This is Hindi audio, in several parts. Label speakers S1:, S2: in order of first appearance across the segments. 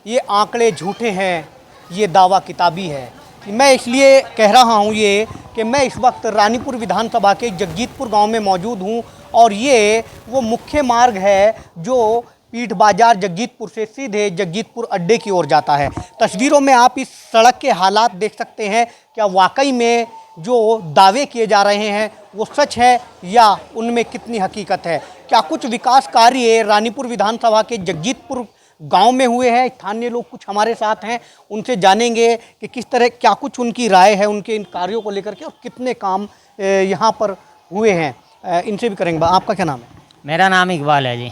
S1: ये आंकड़े झूठे हैं, ये दावा किताबी है। मैं इसलिए कह रहा हूँ ये कि मैं इस वक्त रानीपुर विधानसभा के जगजीतपुर गांव में मौजूद हूँ और ये वो मुख्य मार्ग है जो पीठ बाजार जगजीतपुर से सीधे जगजीतपुर अड्डे की ओर जाता है। तस्वीरों में आप इस सड़क के हालात देख सकते हैं। क्या वाकई में जो दावे किए जा रहे हैं वो सच है या उनमें कितनी हकीकत है? क्या कुछ विकास कार्य रानीपुर विधानसभा के जगजीतपुर गांव में हुए हैं? स्थानीय लोग कुछ हमारे साथ हैं, उनसे जानेंगे कि किस तरह क्या कुछ उनकी राय है उनके इन कार्यों को लेकर के और कितने काम यहाँ पर हुए हैं। इनसे भी करेंगे। आपका क्या नाम है?
S2: मेरा नाम इकबाल है जी।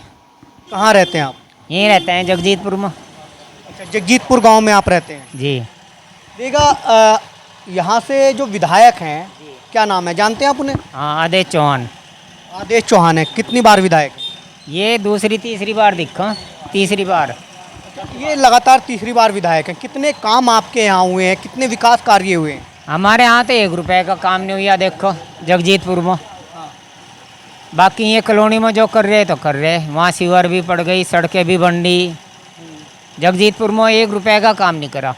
S1: कहाँ रहते हैं आप?
S2: यहीं रहते हैं जगजीतपुर में।
S1: अच्छा, जगजीतपुर गांव में आप रहते हैं
S2: जी।
S1: देखा, यहाँ से जो विधायक हैं क्या नाम है, जानते हैं आप उन्हें?
S2: हाँ, आदेश चौहान।
S1: आदेश चौहान है। कितनी बार विधायक है?
S2: ये दूसरी तीसरी बार दिखा, तीसरी बार।
S1: ये लगातार तीसरी बार विधायक हैं। कितने काम आपके यहाँ हुए हैं, कितने विकास कार्य हुए हैं?
S2: हमारे यहाँ तो 1 रुपए का काम नहीं हुआ देखो जगजीतपुर में। बाकी ये कॉलोनी में जो कर रहे तो कर रहे, वहाँ सीवर भी पड़ गई, सड़कें भी बन दी। जगजीतपुर में 1 रुपए का काम नहीं करा।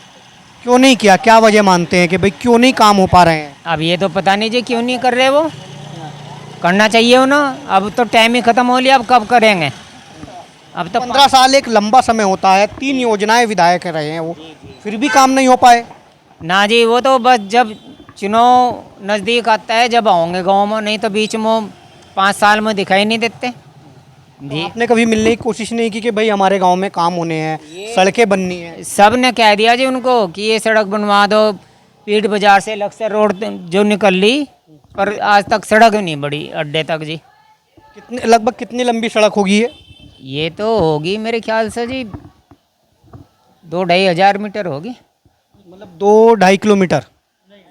S1: क्यों नहीं किया? क्या वजह मानते हैं कि भाई क्यों नहीं काम हो पा रहे हैं?
S2: अब ये तो पता नहीं जी क्यों नहीं कर रहे, वो करना चाहिए हो ना। अब तो टाइम ही ख़त्म हो लिया, अब कब करेंगे? अब तो
S1: 15 साल एक लंबा समय होता है। 3 योजनाएं विधायक रहे हैं वो, फिर भी काम नहीं हो पाए।
S2: ना जी, वो तो बस जब चुनाव नज़दीक आता है जब आओगे गांव में, नहीं तो बीच में 5 साल में दिखाई नहीं देते जी।
S1: आपने कभी मिलने की कोशिश नहीं की कि भाई हमारे गांव में काम होने हैं, सड़कें बननी है?
S2: सब ने कह दिया जी उनको कि ये सड़क बनवा दो, पीठ बाजार से लक्सर रोड जो निकल ली, पर आज तक सड़क नहीं बढ़ी अड्डे तक जी।
S1: कितने लगभग कितनी लंबी सड़क होगी ये?
S2: ये तो होगी मेरे ख्याल से जी 2-2.5 हज़ार मीटर होगी।
S1: मतलब 2-2.5 किलोमीटर?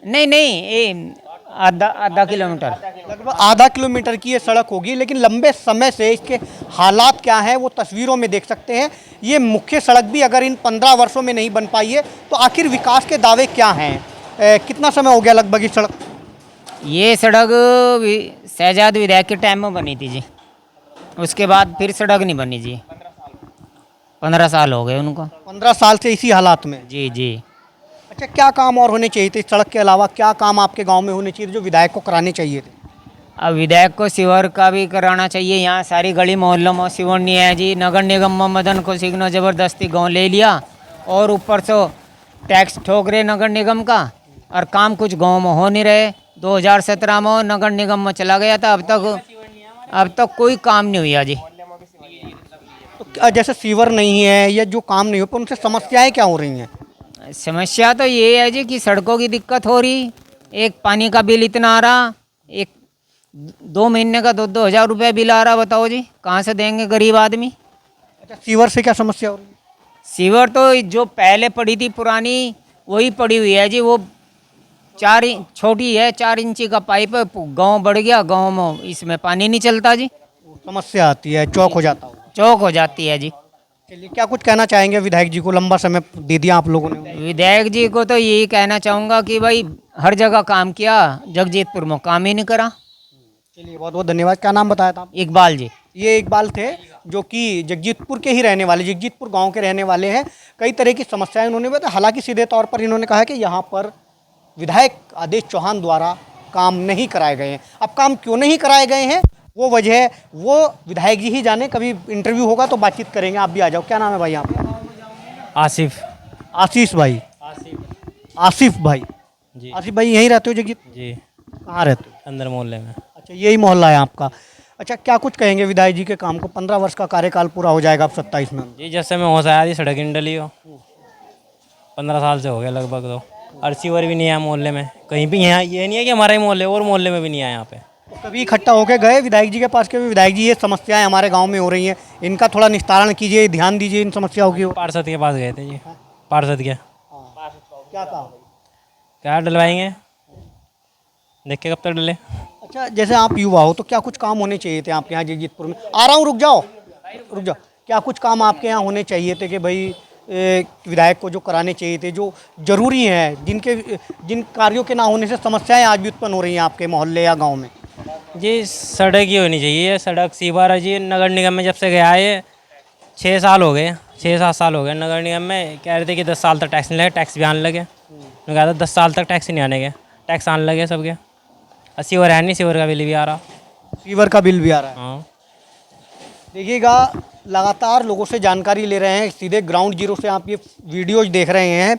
S2: नहीं नहीं, ये आधा किलोमीटर।
S1: लगभग आधा किलोमीटर की ये सड़क होगी। लेकिन लंबे समय से इसके हालात क्या हैं वो तस्वीरों में देख सकते हैं। ये मुख्य सड़क भी अगर इन 15 वर्षों में नहीं बन पाई है तो आखिर विकास के दावे क्या हैं? कितना समय हो गया लगभग इस सड़क?
S2: ये सड़क शहजाद विधायक के टाइम में बनी थी जी, उसके बाद फिर सड़क नहीं बनी जी। 15 साल हो गए उनको।
S1: 15 साल से इसी हालात में?
S2: जी जी।
S1: अच्छा, क्या काम और होने चाहिए थे? इस सड़क के अलावा क्या काम आपके गांव में होने चाहिए जो विधायक को कराने चाहिए थे?
S2: अब विधायक को सीवर का भी कराना चाहिए। यहाँ सारी गली मोहल्लों में सीवर नहीं है जी। नगर निगम में मदन को सिग्नो ज़बरदस्ती गाँव ले लिया और ऊपर से टैक्स ठोक रहे नगर निगम का, और काम कुछ गाँव में हो नहीं रहे। 2017 में नगर निगम में चला गया था, अब तक कोई काम नहीं हुआ जी।
S1: तो जैसे सीवर नहीं है या जो काम नहीं हो पर उनसे समस्याएं क्या हो रही हैं?
S2: समस्या तो ये है जी कि सड़कों की दिक्कत हो रही, एक पानी का बिल इतना आ रहा, एक 2 महीने का 2-2 हज़ार रुपये बिल आ रहा। बताओ जी कहाँ से देंगे गरीब आदमी?
S1: अच्छा, सीवर से क्या समस्या हो रही है?
S2: सीवर तो जो पहले पड़ी थी पुरानी वही पड़ी हुई है जी। वो 4 छोटी है, 4 इंची का पाइप है, गाँव बढ़ गया, गाँव में इसमें पानी नहीं चलता जी।
S1: समस्या आती है, चौक हो जाता हो।
S2: चौक हो जाती है जी।
S1: चलिए, क्या कुछ कहना चाहेंगे विधायक जी को? लंबा समय दे दिया आप लोगों ने।
S2: विधायक जी को तो यही कहना चाहूँगा कि भाई हर जगह काम किया, जगजीतपुर में काम ही नहीं करा।
S1: चलिए, बहुत बहुत धन्यवाद। क्या नाम बताया था आप?
S2: इकबाल जी।
S1: ये इकबाल थे जो कि जगजीतपुर के ही रहने वाले, जगजीतपुर गांव के रहने वाले हैं। कई तरह की समस्याएं उन्होंने बताया। हालांकि सीधे तौर पर इन्होंने कहा कि यहाँ पर विधायक आदेश चौहान द्वारा काम नहीं कराए गए हैं। अब काम क्यों नहीं कराए गए हैं वो वजह वो विधायक जी ही जाने। कभी इंटरव्यू होगा तो बातचीत करेंगे। आप भी आ जाओ। क्या नाम है भाई आपका?
S3: आसिफ।
S1: आशीष भाई? आसिफ भाई
S3: जी।
S1: आसिफ भाई यहीं रहते हो जगजीत?
S3: जी।
S1: कहाँ रहते हो?
S3: अंदर मोहल्ले में।
S1: अच्छा, यही मोहल्ला है आपका। अच्छा, क्या कुछ कहेंगे विधायक जी के काम को? 15 वर्ष का कार्यकाल पूरा हो जाएगा अब 27 में।
S3: जी, जैसे मैं होश आया थी सड़क ही नहीं डली हो। 15 साल से हो गया लगभग। तो अर्सीवर भी नहीं आया मोहल्ले में कहीं भी। यहाँ ये नहीं है कि हमारा ही मोहल्ले, और मोहल्ले में भी नहीं आया यहाँ पे।
S1: तो कभी इकट्ठा होकर गए विधायक जी के पास के? विधायक जी, ये समस्याएं हमारे गांव में हो रही हैं, इनका थोड़ा निस्तारण कीजिए, ध्यान दीजिए इन समस्याओं की।
S3: पार्षद के पास गए थे जी। पार्षद के
S1: क्या कहा?
S3: क्या डलवाएंगे, देख के कब तक डले।
S1: अच्छा, जैसे आप युवा हो तो क्या कुछ काम होने चाहिए थे आपके यहाँ जगजीतपुर में? आ रहा हूँ, रुक जाओ। क्या कुछ काम आपके यहाँ होने चाहिए थे कि भाई विधायक को जो कराने चाहिए थे, जो जरूरी हैं, जिन कार्यों के ना होने से समस्याएं आज भी उत्पन्न हो रही हैं आपके मोहल्ले या गांव में?
S3: जी, सड़क ही होनी चाहिए। सड़क सीवर है जी। नगर निगम में जब से गया है 6 साल हो गए, 6-7 साल हो गए नगर निगम में, कह रहे थे कि 10 साल तक टैक्स नहीं लगे, टैक्स भी आने लगे। मैं कहा था 10 साल तक टैक्स नहीं आने के, टैक्स आने लगे सबके। और सीवर है नहीं, सीवर का बिल भी आ रहा।
S1: फीवर का बिल भी आ रहा है।
S3: हाँ,
S1: देखिएगा, लगातार लोगों से जानकारी ले रहे हैं, सीधे ग्राउंड जीरो से आप ये वीडियोज देख रहे हैं।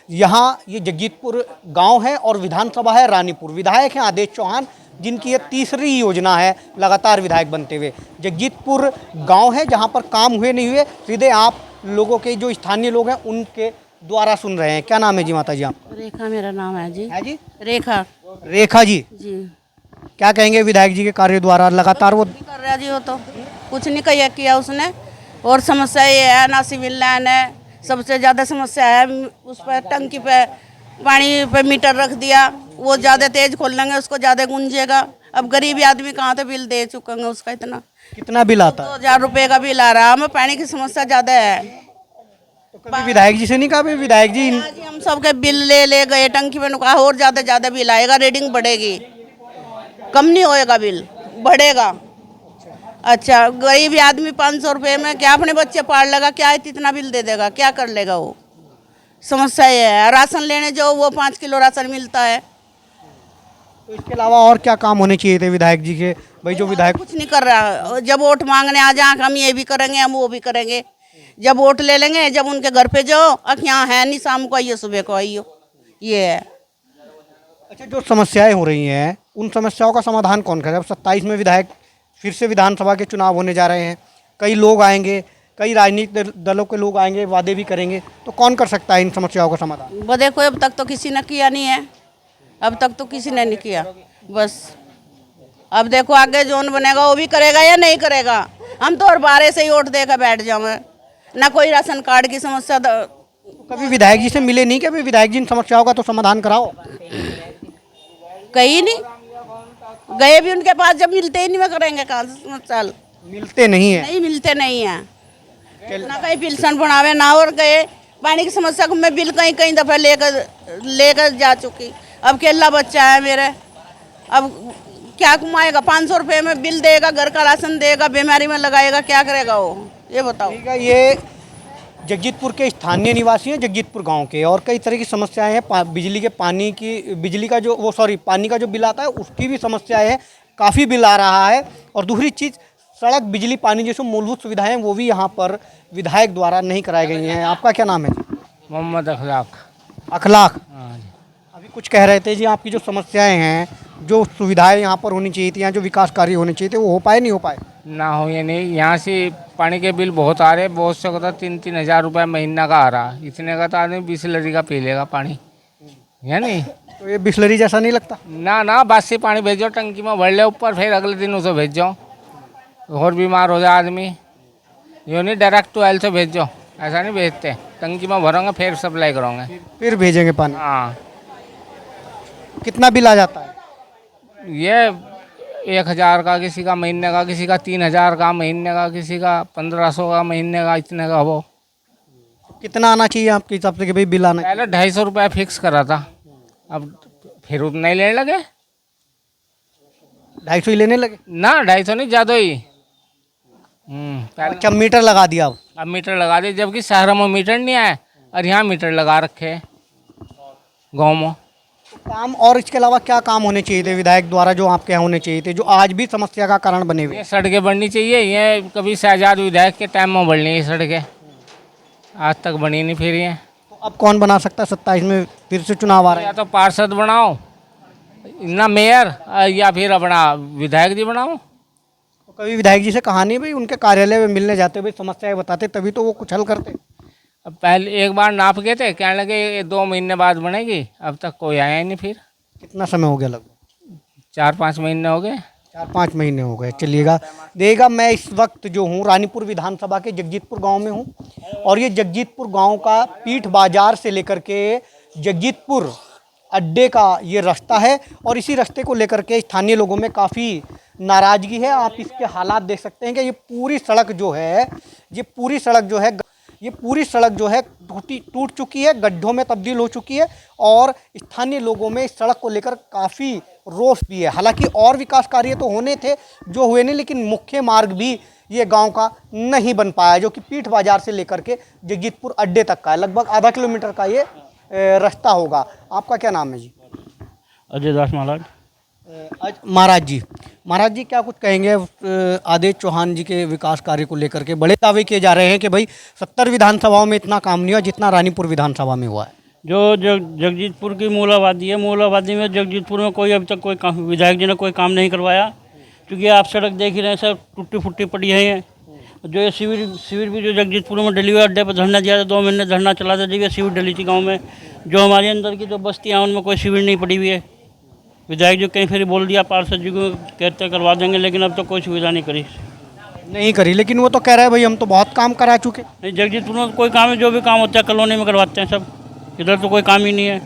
S1: यहाँ ये जगजीतपुर गांव है और विधानसभा है रानीपुर। विधायक हैं आदेश चौहान, जिनकी ये तीसरी योजना है लगातार विधायक बनते हुए। जगजीतपुर गांव है जहाँ पर काम हुए नहीं हुए, सीधे आप लोगों के जो स्थानीय लोग हैं उनके द्वारा सुन रहे हैं। क्या नाम है जी माता जी आप?
S4: रेखा मेरा नाम है जी।
S1: है जी,
S4: रेखा
S1: रेखा जी।
S4: जी।
S1: क्या कहेंगे विधायक जी के कार्य द्वारा लगातार वो
S4: नहीं कर रहा जी, वो तो कुछ नहीं किया उसने। और समस्या ये है ना, सिविल लाइन है, सबसे ज़्यादा समस्या है उस पर टंकी पे पानी पे मीटर रख दिया, वो ज़्यादा तेज खोल लेंगे उसको ज़्यादा गूंजेगा। अब गरीब आदमी कहाँ से बिल दे चुकेंगे उसका इतना।
S1: कितना बिल आता है?
S4: 2000 रुपये का बिल आ रहा है। हमें पानी की समस्या ज़्यादा है।
S1: तो कभी विधायक जी से नहीं कहा भाई विधायक जी
S4: आज हम सबके बिल ले गए टंकी में, कहा और ज़्यादा बिल आएगा, रीडिंग बढ़ेगी, कम नहीं होएगा, बिल बढ़ेगा। अच्छा, गरीब आदमी 500 रुपये में क्या अपने बच्चे पाल लेगा? क्या इतना बिल दे देगा? क्या कर लेगा वो? समस्या ये है। राशन लेने जाओ वो 5 किलो राशन मिलता है।
S1: तो इसके अलावा और क्या काम होने चाहिए थे विधायक जी के? भाई जो विधायक
S4: कुछ नहीं कर रहा। जब वोट मांगने आ जाए हम ये भी करेंगे, हम वो भी करेंगे। जब वोट ले लेंगे, जब उनके घर पे जाओ, अब यहाँ है नहीं, शाम को आइयो सुबह को आइयो, ये है।
S1: अच्छा, जो समस्याएं हो रही हैं उन समस्याओं का समाधान कौन करे? अब 27 में विधायक फिर से विधानसभा के चुनाव होने जा रहे हैं, कई लोग आएंगे, कई राजनीतिक दलों के लोग आएंगे, वादे भी करेंगे, तो कौन कर सकता है इन समस्याओं का समाधान?
S4: वो देखो अब तक तो किसी ने किया नहीं है, अब तक तो किसी ने नहीं किया। बस अब देखो आगे जोन बनेगा वो भी करेगा या नहीं करेगा। हम तो और बारह से ही वोट देकर बैठ जाओगे ना, कोई राशन कार्ड की समस्या।
S1: तो कभी विधायक जी से मिले नहीं क्या? भाई विधायक जी इन समस्याओं का तो समाधान कराओ।
S4: कहीं नहीं गए भी उनके पास, जब मिलते ही नहीं, मैं करेंगे कहाँ से? चल
S1: मिलते नहीं है।
S4: नहीं मिलते नहीं हैं ना, कहीं पिलसन बनावे ना। और गए पानी की समस्या को मैं बिल कई दफ़ा लेकर जा चुकी। अब केला बच्चा है मेरे, अब क्या कमाएगा? 500 रुपये में बिल देगा, घर का राशन देगा, बीमारी में लगाएगा, क्या करेगा वो? ये बताओ।
S1: ठीक है, ये जगजीतपुर के स्थानीय निवासी हैं, जगजीतपुर गांव के, और कई तरह की समस्याएं हैं। बिजली के बिजली का जो पानी का जो बिल आता है उसकी भी समस्याएं हैं, काफ़ी बिल आ रहा है। और दूसरी चीज़, सड़क, बिजली, पानी जैसे मूलभूत सुविधाएं वो भी यहाँ पर विधायक द्वारा नहीं कराई गई हैं। आपका क्या नाम है?
S5: मोहम्मद अखलाक।
S1: अखलाक।
S5: हाँ जी।
S1: अभी कुछ कह रहे थे जी, आपकी जो समस्याएं हैं, जो सुविधाएं यहाँ पर होनी चाहिए थी, यहाँ जो विकास कार्य होने चाहिए थे, वो हो पाए नहीं हो पाए?
S5: ना हो ये नहीं, यहाँ से पानी के बिल बहुत आ रहे, बहुत से होता 3-3 हज़ार रुपये महीना का आ रहा। इतने का तो आदमी बिसलरी का पी लेगा पानी, है नहीं?
S1: तो ये बिस्लरी जैसा नहीं लगता?
S5: ना बासी पानी भेजो, टंकी में भर ले ऊपर, फिर अगले दिन उसे भेजो, और बीमार हो जाए आदमी। यूँ नहीं डायरेक्ट ट्वेल से भेजो, ऐसा नहीं भेजते। टंकी में भरोगे फिर सप्लाई करोगे,
S1: फिर भेजेंगे पानी।
S5: हाँ।
S1: कितना बिल आ जाता है?
S5: ये 1,000 का किसी का महीने का, किसी का 3,000 का महीने का, किसी का 1500 का महीने का, इतने का हो।
S1: कितना आना चाहिए आपके हिसाब से कि भाई बिल आना?
S5: पहले 250 रुपया फिक्स करा था, अब फिर उतना ही लेने लगे।
S1: 250 ही लेने लगे?
S5: ना 250 नहीं, ज़्यादा ही। पहले
S1: अच्छा, मीटर लगा दिया
S5: अब मीटर लगा दिए, जबकि शहरों में मीटर नहीं आए और यहाँ मीटर लगा रखे गाँव में।
S1: काम। और इसके अलावा क्या काम होने चाहिए थे विधायक द्वारा, जो आपके यहाँ होने चाहिए थे, जो आज भी समस्या का कारण बने हुए?
S5: ये सड़कें बननी चाहिए, ये कभी शहजाद विधायक के टाइम में बढ़नी है सड़कें, आज तक बनी नहीं फिर ये।
S1: तो अब कौन बना सकता है? 27 में फिर से चुनाव आ रहा
S5: या
S1: है।
S5: तो पार्षद बनाओ, ना मेयर, या फिर अपना विधायक जी बनाओ।
S1: तो कभी विधायक जी से कहा नहीं भाई, उनके कार्यालय में मिलने जाते, भाई समस्याएं बताते, तभी तो वो कुछ हल करते?
S5: अब पहले एक बार नाप गए थे, कहने लगे ये 2 महीने बाद बनेगी, अब तक कोई आया ही नहीं। फिर
S1: कितना समय हो गया? लगभग
S5: 4-5 महीने हो गए।
S1: 4-5 महीने हो गए। चलिएगा, देखिएगा, मैं इस वक्त जो हूँ रानीपुर विधानसभा के जगजीतपुर गांव में हूँ, और ये जगजीतपुर गांव का पीठ बाजार से लेकर के जगजीतपुर अड्डे का ये रास्ता है, और इसी रास्ते को लेकर के स्थानीय लोगों में काफ़ी नाराज़गी है। आप इसके हालात देख सकते हैं कि ये पूरी सड़क जो है ये पूरी सड़क जो है टूट चुकी है, गड्ढों में तब्दील हो चुकी है और स्थानीय लोगों में इस सड़क को लेकर काफ़ी रोष भी है। हालांकि और विकास कार्य तो होने थे जो हुए नहीं, लेकिन मुख्य मार्ग भी ये गांव का नहीं बन पाया, जो कि पीठ बाजार से लेकर के जगजीतपुर अड्डे तक का है। लगभग आधा किलोमीटर का ये रास्ता होगा। आपका क्या नाम है जी?
S6: अजय दास महाराज।
S1: महाराज जी क्या कुछ कहेंगे आदेश चौहान जी के विकास कार्य को लेकर के? बड़े दावे किए जा रहे हैं कि भाई 70 विधानसभाओं में इतना काम नहीं हुआ जितना रानीपुर विधानसभा में हुआ है।
S6: जो जगजीतपुर की मूल आबादी है, मूल आबादी में जगजीतपुर में कोई अभी तक कोई काम विधायक जी ने कोई काम नहीं करवाया, क्योंकि आप सड़क देख ही रहे हैं, सब टूटी फुट्टी पड़ी है। जो ये शिविर भी जो जगजीतपुर में डली हुई अड्डे पर धरना दिया था, 2 महीने धरना चला था, जब ये शिविर डली थी गाँव में। जो हमारे अंदर की जो बस्तियाँ उनमें कोई शिविर नहीं पड़ी हुई है। विधायक जी कहीं फिर बोल दिया पार्षद जी को कहते करवा देंगे, लेकिन अब तो कोई सुविधा नहीं करी।
S1: लेकिन वो तो कह रहा है भाई हम तो बहुत काम करा चुके।
S6: नहीं, जगजीतपुर में कोई काम है, जो भी काम होता है कॉलोनी में करवाते हैं सब, इधर तो कोई काम ही नहीं है।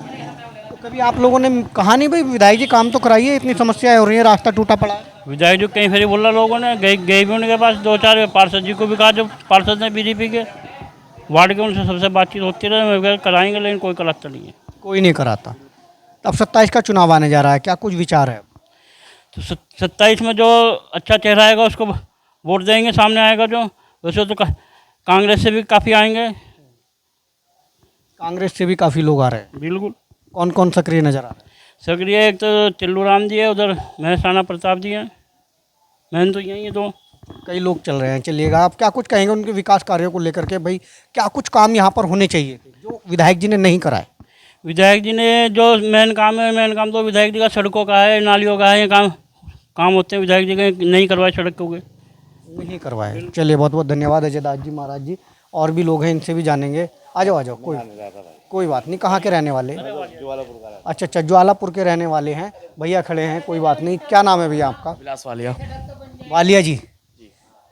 S1: तो कभी आप लोगों ने कहा नहीं भाई विधायक जी काम तो कराइए, इतनी समस्याएं हो रही है, रास्ता टूटा पड़ा है?
S6: विधायक जी कहीं फिर बोला, लोगों ने गए भी उनके पास 2-4 पार्षद जी को भी कहा, जो पार्षद ने बीजेपी के वार्ड के उनसे सबसे बातचीत होती रहे, कराएंगे, लेकिन कोई कराता नहीं है।
S1: कोई नहीं कराता। अब 27 का चुनाव आने जा रहा है, क्या कुछ विचार है?
S6: तो 27 में जो अच्छा चेहरा आएगा उसको वोट देंगे, सामने आएगा जो। वैसे तो कांग्रेस से भी काफ़ी आएंगे।
S1: कांग्रेस से भी काफ़ी लोग आ रहे हैं।
S6: बिल्कुल।
S1: कौन कौन सक्रिय नजर आ रहा है?
S6: सक्रिय एक तो टिल्लू राम जी है, उधर महेश राणा प्रताप जी हैं, मैंने तो यही है। तो
S1: कई लोग चल रहे हैं। चलिएगा, आप क्या कुछ कहेंगे उनके विकास कार्यों को लेकर के? भाई क्या कुछ काम यहाँ पर होने चाहिए थे जो विधायक जी ने नहीं कराए?
S6: विधायक जी ने जो मेन काम तो विधायक जी का सड़कों का है, नालियों का है, ये काम होते हैं। विधायक जी के नहीं करवाए सड़क के,
S1: नहीं करवाए। चलिए, बहुत बहुत धन्यवाद अजय दास जी, महाराज जी। और भी लोग हैं, इनसे भी जानेंगे। आ जाओ। कोई बात नहीं। कहाँ के रहने वाले? अच्छा, ज्वालापुर के रहने वाले हैं। भैया खड़े हैं, कोई बात नहीं। क्या नाम है भैया आपका?
S7: विलास
S1: वालिया जी।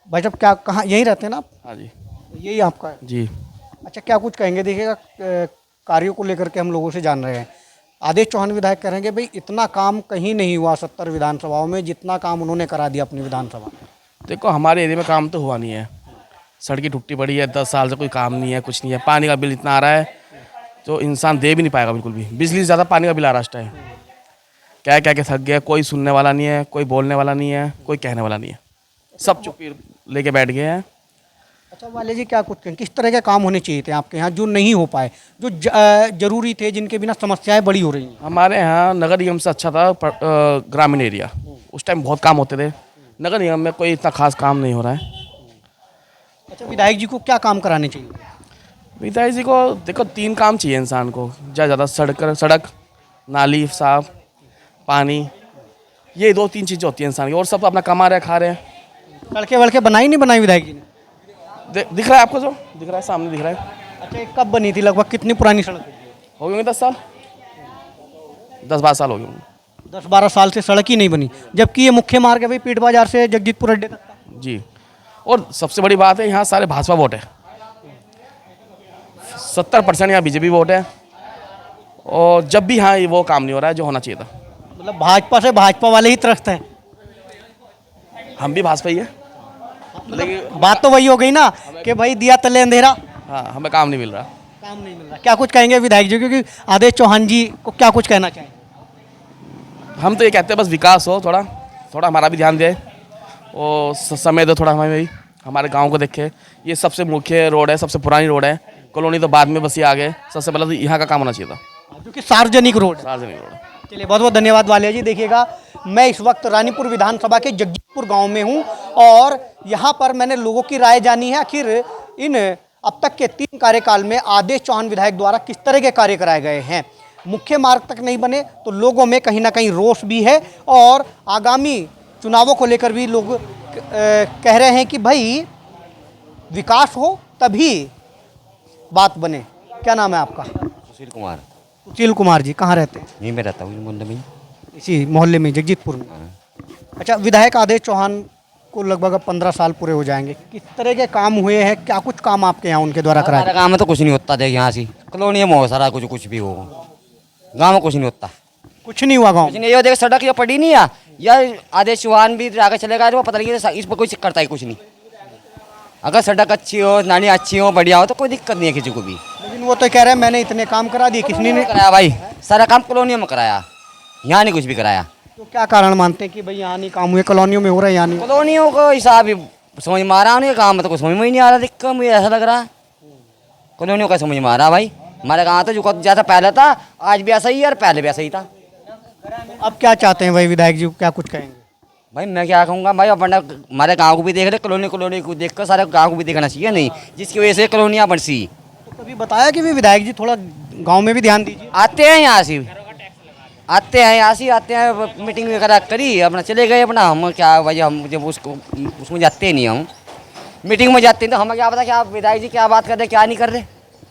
S1: भाई साहब क्या कहाँ यहीं रहते हैं ना आप?
S7: हाँ जी।
S1: यही आपका है
S7: जी।
S1: अच्छा, क्या कुछ कहेंगे? देखिएगा, कार्यों को लेकर के हम लोगों से जान रहे हैं। आदेश चौहान विधायक कह रहे हैं कि भाई इतना काम कहीं नहीं हुआ 70 विधानसभाओं में जितना काम उन्होंने करा दिया अपनी विधानसभा में।
S7: देखो, हमारे एरिया में काम तो हुआ नहीं है, सड़कें टूटी पड़ी है, 10 साल से कोई काम नहीं है, कुछ नहीं है। पानी का बिल इतना आ रहा है तो इंसान दे भी नहीं पाएगा बिल्कुल भी। बिजली से ज़्यादा पानी का बिल आ रहा है। क्या क्या थक गया, कोई सुनने वाला नहीं है, कोई बोलने वाला नहीं है, कोई कहने वाला नहीं है, सब चुप्पी लेके बैठ गए हैं।
S1: अच्छा वाले जी, क्या कुछ कहें? किस तरह के काम होने चाहिए थे आपके यहाँ जो नहीं हो पाए, जो जरूरी थे, जिनके बिना समस्याएं बड़ी हो रही हैं?
S7: हमारे यहाँ नगर निगम से अच्छा था ग्रामीण एरिया, उस टाइम बहुत काम होते थे। नगर निगम में कोई इतना खास काम नहीं हो रहा है।
S1: अच्छा, विधायक जी को क्या काम कराने चाहिए?
S7: विधायक जी को देखो 3 काम चाहिए इंसान को ज़्यादा, सड़क, नाली साफ, पानी, ये 2-3 चीज़ें होती हैं इंसान की, और सब अपना कमा रहे खा रहे हैं।
S1: सड़कें वड़कें बनाई नहीं बनाई विधायक जी ने?
S7: दिख रहा है आपको, जो दिख रहा है सामने दिख रहा है।
S1: अच्छा, ये कब बनी थी? लगभग कितनी पुरानी सड़क है?
S7: हो गए 10 साल, 10-12 साल हो गए होंगे।
S1: 10-12 साल से सड़क ही नहीं बनी, जबकि ये मुख्य मार्ग है भाई पीठ बाजार से जगजीतपुर अड्डे तक का।
S7: जी, और सबसे बड़ी बात है यहाँ सारे भाजपा वोट है, 70% यहाँ बीजेपी वोट है। और जब भी यहाँ वो काम नहीं हो रहा है जो होना चाहिए था।
S1: मतलब भाजपा से भाजपा वाले ही त्रस्त हैं।
S7: हम भी भाजपा ही है,
S1: लेकिन बात तो वही हो गई ना कि भाई दिया तले अंधेरा।
S7: हाँ, हमें काम नहीं मिल रहा।
S1: काम नहीं मिल रहा। क्या कुछ कहेंगे विधायक जी, क्योंकि आदेश चौहान जी को क्या कुछ कहना चाहिए?
S7: हम तो ये कहते हैं बस विकास हो, थोड़ा हमारा भी ध्यान दे और समय दो थोड़ा हमें भी, हमारे गांव को देखे। ये सबसे मुख्य रोड है, सबसे पुरानी रोड है, कॉलोनी तो बाद में बस ये आ गए। सबसे पहले तो यहाँ का काम होना चाहिए था,
S1: क्योंकि सार्वजनिक रोड।
S7: सार्वजनिक रोड।
S1: चलिए, बहुत बहुत धन्यवाद वालिया जी। देखिएगा, मैं इस वक्त रानीपुर विधानसभा के जगजीतपुर गांव में हूं और यहां पर मैंने लोगों की राय जानी है आखिर इन अब तक के 3 कार्यकाल में आदेश चौहान विधायक द्वारा किस तरह के कार्य कराए गए हैं। मुख्य मार्ग तक नहीं बने तो लोगों में कहीं ना कहीं रोष भी है और आगामी चुनावों को लेकर भी लोग कह रहे हैं कि भाई विकास हो तभी बात बने। क्या नाम है आपका? सुशील कुमार जी। कहाँ रहते हैं?
S8: यहीं में रहता हूँ, मोहल्ले में,
S1: इसी मोहल्ले में, जगजीतपुर में। अच्छा, विधायक आदेश चौहान को लगभग अब 15 साल पूरे हो जाएंगे। किस तरह के काम हुए हैं? क्या कुछ काम आपके यहाँ उनके द्वारा कराया?
S8: हमारे गाँव में तो कुछ नहीं होता। देख यहाँ से कॉलोनी में बहुत सारा कुछ भी हो, गाँव में कुछ नहीं होता।
S1: कुछ नहीं हुआ गाँव
S8: कुछ नहीं। ये देख सड़क ये पड़ी नहीं या आदेश चौहान भी आगे चलेगा, वो पता नहीं इस पर कुछ करता ही कुछ नहीं। अगर सड़क अच्छी हो, नाली अच्छी हो, बढ़िया हो तो कोई दिक्कत नहीं है किसी को भी।
S1: लेकिन वो तो कह रहे हैं मैंने इतने काम करा दिए, किसने ने।
S8: कराया भाई, सारा काम कॉलोनियों में कराया, यहाँ नहीं कुछ भी कराया।
S1: तो क्या कारण मानते हैं कि भाई यहाँ नहीं काम हुए, कॉलोनियों में हो रहा है यहाँ नहीं?
S8: कॉलोनियों को हिसाब ही समझ में आ रहा है, काम तो कुछ समझ में ही नहीं आ रहा, दिक्कत मुझे ऐसा लग रहा है। कॉलोनियों का समझ में आ रहा भाई, हमारे गाँव तो जो जैसा पहले था आज भी ऐसा ही है और पहले भी ऐसा ही था।
S1: अब क्या चाहते हैं भाई विधायक जी, क्या कुछ कहेंगे?
S8: भाई मैं क्या कहूँगा भाई, अपना हमारे गांव को भी देख रहे, कॉलोनी को देखकर सारे गांव को भी देखना चाहिए नहीं, जिसकी वजह से कॉलोनियाँ बरसी।
S1: तो कभी बताया कि भी विधायक जी थोड़ा गांव में भी ध्यान दीजिए।
S8: आते हैं यहाँ से, आते हैं मीटिंग वगैरह करी, अपना चले गए अपना। हम क्या भाई, हम जब उसमें जाते नहीं, हम मीटिंग में जाते हैं तो हमें क्या पता क्या विधायक जी क्या बात कर रहे क्या नहीं कर रहे।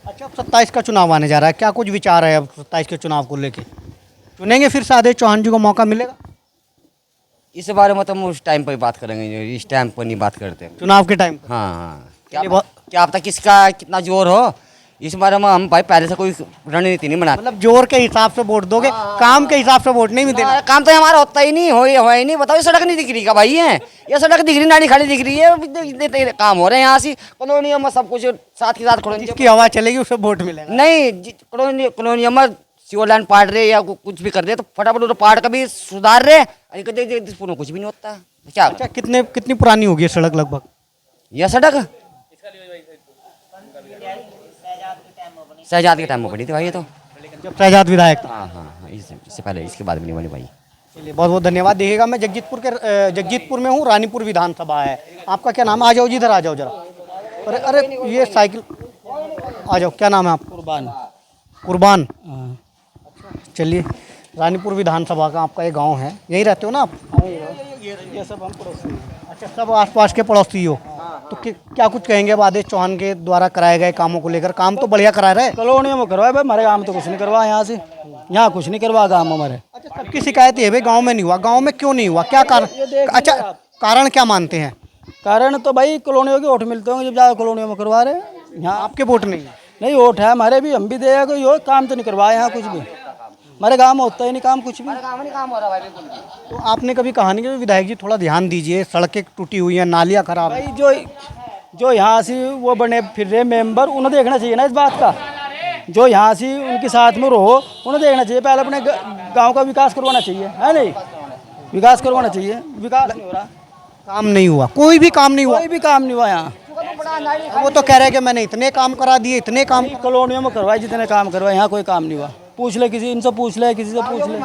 S1: अच्छा, अब 27 का चुनाव आने जा रहा है, क्या कुछ विचार है अब 27 के चुनाव को लेके? चुनेंगे फिर से आदेश चौहान जी को मौका मिलेगा?
S8: इस बारे में तो हम उस टाइम पर ही बात करेंगे, इस टाइम पर नहीं बात करते।
S1: चुनाव के टाइम पर?
S8: हाँ,
S1: ये बहुत-
S8: क्या पता किसका कितना जोर हो, इस बारे में हम भाई पहले से कोई रणनीति नहीं बनाते।
S1: मतलब जोर के हिसाब से वोट दोगे, काम के हिसाब से वोट नहीं देना?
S8: काम तो हमारा होता ही नहीं, हुआ ही नहीं। बताओ, ये सड़क नहीं दिख रही का भाई है, ये सड़क दिख रही, नाली खाली दिख रही है, इतने काम हो रहे हैं यहाँ से। कॉलोनियों में सब कुछ साथ के साथ कॉलोनी
S1: जिसकी हवा चलेगी उसे वोट मिलेगा।
S8: नहीं, कॉलोनियों में सीवर लाइन पाट रहे या कुछ भी कर रहे तो फटाफट उधर पाट का भी सुधार रहे, कुछ भी नहीं होता क्या।
S1: अच्छा, कितनी पुरानी होगी ये सड़क लगभग?
S8: यह सड़क शहजाद के टाइम में बनी थी भाई, ये तो।
S1: जब शहजाद विधायक था?
S8: हाँ, इससे पहले, इसके बाद भी नहीं बनी भाई।
S1: चलिए, बहुत बहुत धन्यवाद। देखिएगा, मैं जगजीतपुर में हूँ, रानीपुर विधानसभा है। आपका क्या नाम है? आ जाओ जी, इधर आ जाओ जरा। अरे ये साइकिल, आ जाओ, क्या नाम है आपका? कुर्बान। चलिए, रानीपुर विधानसभा का आपका ये गांव है, यहीं रहते हो ना आप?
S6: ये सब हम पड़ोसी हैं।
S1: अच्छा, सब आसपास के पड़ोसी हो। तो क्या कुछ कहेंगे अब आदेश चौहान के द्वारा कराए गए कामों को लेकर? काम तो बढ़िया करा रहे।
S6: कॉलोनियों में करवाए भाई, हमारे गाँव में तो कुछ नहीं करवा, यहाँ से यहाँ कुछ नहीं करवा गाँव में हमारे।
S1: अच्छा, सबकी शिकायत ये है भाई गाँव में नहीं हुआ, गाँव में क्यों नहीं हुआ, क्या कारण? अच्छा, कारण क्या मानते हैं?
S6: कारण तो भाई कॉलोनियों के वोट मिलते होंगे, जब ज़्यादा कॉलोनियों में करवा रहे हैं। यहाँ
S1: आपके वोट नहीं है?
S6: नहीं, वोट है हमारे भी, हम भी दे कोई हो, काम तो नहीं करवाए यहाँ कुछ भी, हमारे गांव में होता ही नहीं काम कुछ भी।
S1: तो आपने कभी कहा नहीं कि विधायक जी थोड़ा ध्यान दीजिए, सड़कें टूटी हुई हैं, नालियाँ खराब हैं?
S6: भाई जो यहाँ से वो बने फिर रहे मेंबर, उन्हें देखना चाहिए ना इस बात का। जो यहाँ से उनके साथ में रहो, उन्हें देखना चाहिए, पहले अपने गांव का विकास करवाना चाहिए, है नहीं? विकास करवाना चाहिए, विकास नहीं हो रहा,
S1: काम नहीं हुआ, कोई भी काम नहीं हुआ।
S6: कोई भी काम नहीं हुआ यहाँ।
S1: वो तो कह रहे हैं कि मैंने इतने काम करा दिए, इतने काम।
S6: कॉलोनियों में करवाए जितने काम करवाए, यहाँ कोई काम नहीं हुआ। पूछ ले किसी, इनसे पूछ ले, किसी से पूछ ले।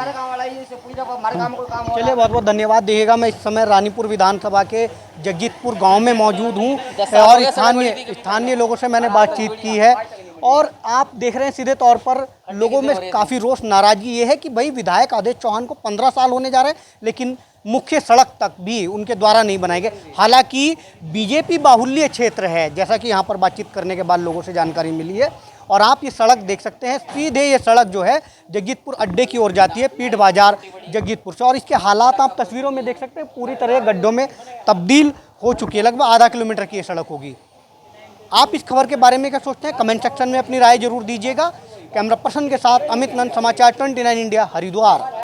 S1: चलिए, बहुत बहुत धन्यवाद। देखिएगा, मैं इस समय रानीपुर विधानसभा के जगजीतपुर गांव में मौजूद हूं और स्थानीय लोगों से मैंने बातचीत की है और आप देख रहे हैं सीधे तौर पर लोगों में काफ़ी रोष, नाराजगी ये है कि भाई विधायक आदेश चौहान को 15 साल होने जा रहे हैं, लेकिन मुख्य सड़क तक भी उनके द्वारा नहीं बनाए गए। हालांकि बीजेपी बाहुल्य क्षेत्र है, जैसा कि यहाँ पर बातचीत करने के बाद लोगों से जानकारी मिली है। और आप ये सड़क देख सकते हैं, सीधे ये सड़क जो है जगजीतपुर अड्डे की ओर जाती है, पीठ बाजार जगजीतपुर से। और इसके हालात आप तस्वीरों में देख सकते हैं, पूरी तरह गड्ढों में तब्दील हो चुकी है। लगभग आधा किलोमीटर की ये सड़क होगी। आप इस खबर के बारे में क्या सोचते हैं? कमेंट सेक्शन में अपनी राय जरूर दीजिएगा। कैमरा पर्सन के साथ अमित नंद, समाचार 29 इंडिया, हरिद्वार।